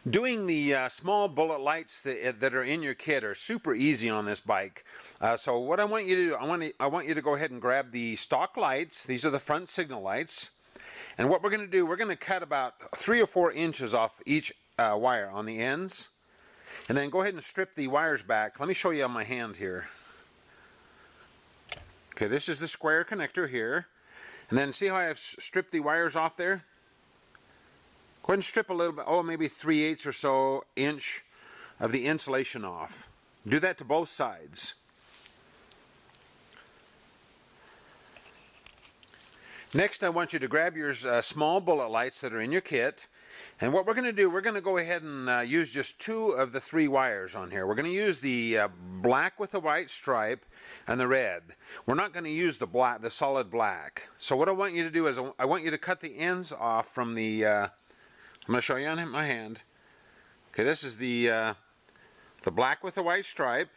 Doing the small bullet lights that are in your kit are super easy on this bike. So what I want you to do, I want you to go ahead and grab the stock lights. These are the front signal lights. And what we're going to do, we're going to cut about 3 or 4 inches off each wire on the ends. And then go ahead and strip the wires back. Let me show you on my hand here. Okay, this is the square connector here. And then see how I've stripped the wires off there? Go ahead and strip a little bit, maybe 3/8 or so inch of the insulation off. Do that to both sides. Next, I want you to grab your small bullet lights that are in your kit. And what we're going to do, we're going to go ahead and use just 2 of the 3 wires on here. We're going to use the black with the white stripe and the red. We're not going to use the solid black. So what I want you to do is I want you to cut the ends off from the I'm going to show you on my hand. Okay, this is the black with the white stripe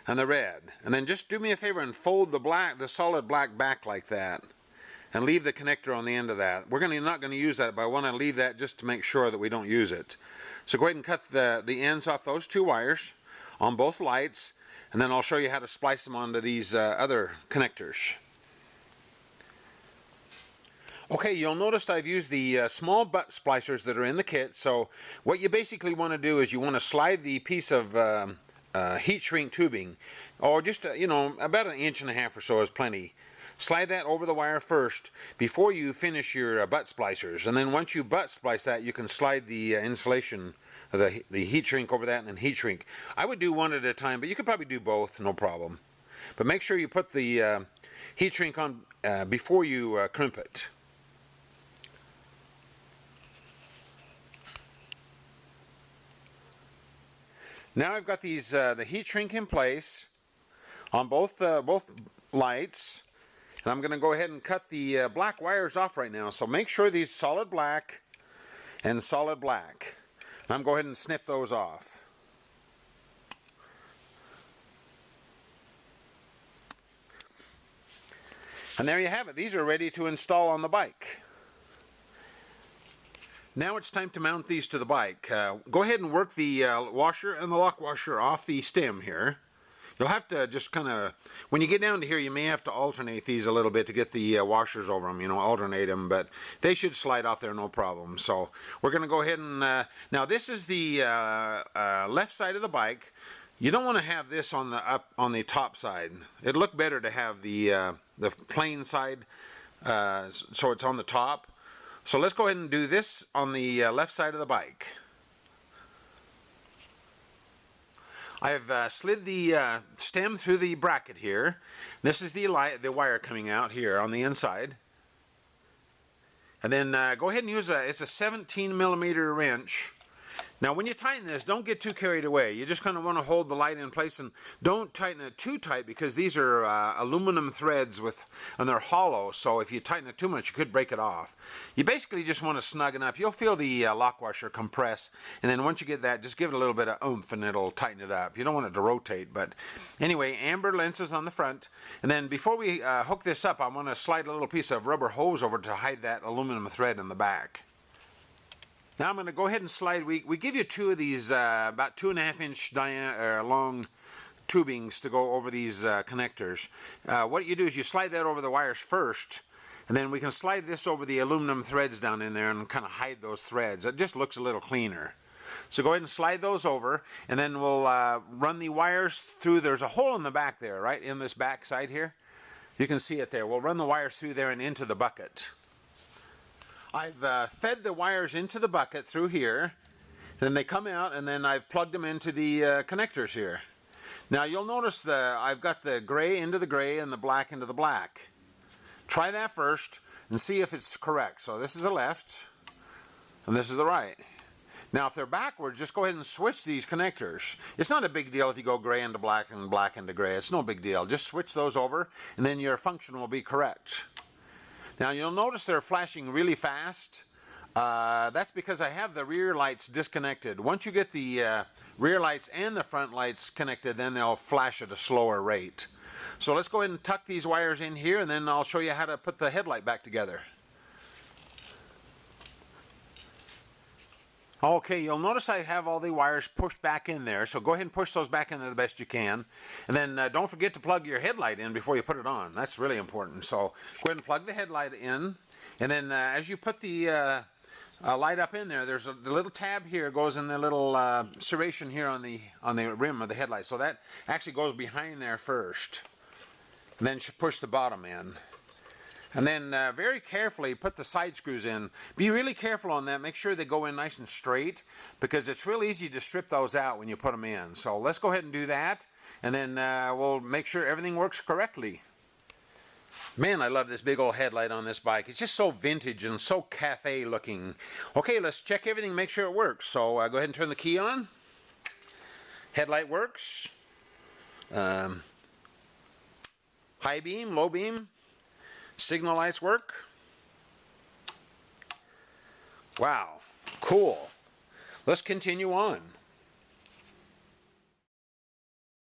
and the red. And then just do me a favor and fold the solid black back like that. And leave the connector on the end of that. We're not going to use that, but I want to leave that just to make sure that we don't use it. So go ahead and cut the ends off those 2 wires on both lights. And then I'll show you how to splice them onto these other connectors. Okay, you'll notice I've used the small butt splicers that are in the kit. So what you basically want to do is you want to slide the piece of heat shrink tubing, or just about 1.5 inches or so is plenty. Slide that over the wire first before you finish your butt splicers, and then once you butt splice that, you can slide the insulation, the heat shrink over that and then heat shrink. I would do one at a time, but you could probably do both, no problem. But make sure you put the heat shrink on before you crimp it. Now I've got the heat shrink in place on both lights. And I'm going to go ahead and cut the black wires off right now. So make sure these solid black and solid black. And I'm going to go ahead and snip those off. And there you have it. These are ready to install on the bike. Now it's time to mount these to the bike. Go ahead and work the washer and the lock washer off the stem here. You'll have to just kind of, when you get down to here, you may have to alternate these a little bit to get the washers over them, alternate them, but they should slide off there no problem. So we're going to go ahead and, now this is the left side of the bike. You don't want to have this on the top side. It'd look better to have the plain side, so it's on the top. So let's go ahead and do this on the left side of the bike. I've slid the stem through the bracket here. This is the wire coming out here on the inside. And then go ahead and use it's a 17mm wrench. Now when you tighten this, don't get too carried away. You just kind of want to hold the light in place and don't tighten it too tight, because these are aluminum threads and they're hollow, so if you tighten it too much you could break it off. You basically just want to snug it up. You'll feel the lock washer compress, and then once you get that, just give it a little bit of oomph and it'll tighten it up. You don't want it to rotate, but anyway, amber lenses on the front. And then before we hook this up, I want to slide a little piece of rubber hose over to hide that aluminum thread in the back. Now I'm going to go ahead and slide. We give you 2 of these about 2.5 inch long tubings to go over these connectors. What you do is you slide that over the wires first, and then we can slide this over the aluminum threads down in there and kind of hide those threads. It just looks a little cleaner. So go ahead and slide those over, and then we'll run the wires through. There's a hole in the back there, right in this back side here. You can see it there. We'll run the wires through there and into the bucket. I've fed the wires into the bucket through here, then they come out, and then I've plugged them into the connectors here. Now you'll notice I've got the gray into the gray and the black into the black. Try that first and see if it's correct. So this is the left and this is the right. Now if they're backwards, just go ahead and switch these connectors. It's not a big deal if you go gray into black and black into gray. It's no big deal. Just switch those over and then your function will be correct. Now you'll notice they're flashing really fast. That's because I have the rear lights disconnected. Once you get the rear lights and the front lights connected, then they'll flash at a slower rate. So let's go ahead and tuck these wires in here, and then I'll show you how to put the headlight back together. Okay, you'll notice I have all the wires pushed back in there, so go ahead and push those back in there the best you can. And then don't forget to plug your headlight in before you put it on. That's really important. So go ahead and plug the headlight in, and then as you put the light up in there, there's the little tab here goes in the little serration here on the rim of the headlight. So that actually goes behind there first, and then push the bottom in. And then very carefully put the side screws in. Be really careful on that. Make sure they go in nice and straight, because it's real easy to strip those out when you put them in. So let's go ahead and do that, and then we'll make sure everything works correctly. Man, I love this big old headlight on this bike. It's just so vintage and so cafe looking. Okay, let's check everything, make sure it works. So go ahead and turn the key on. Headlight works. High beam, low beam. Signal lights work. Wow, cool. Let's continue on.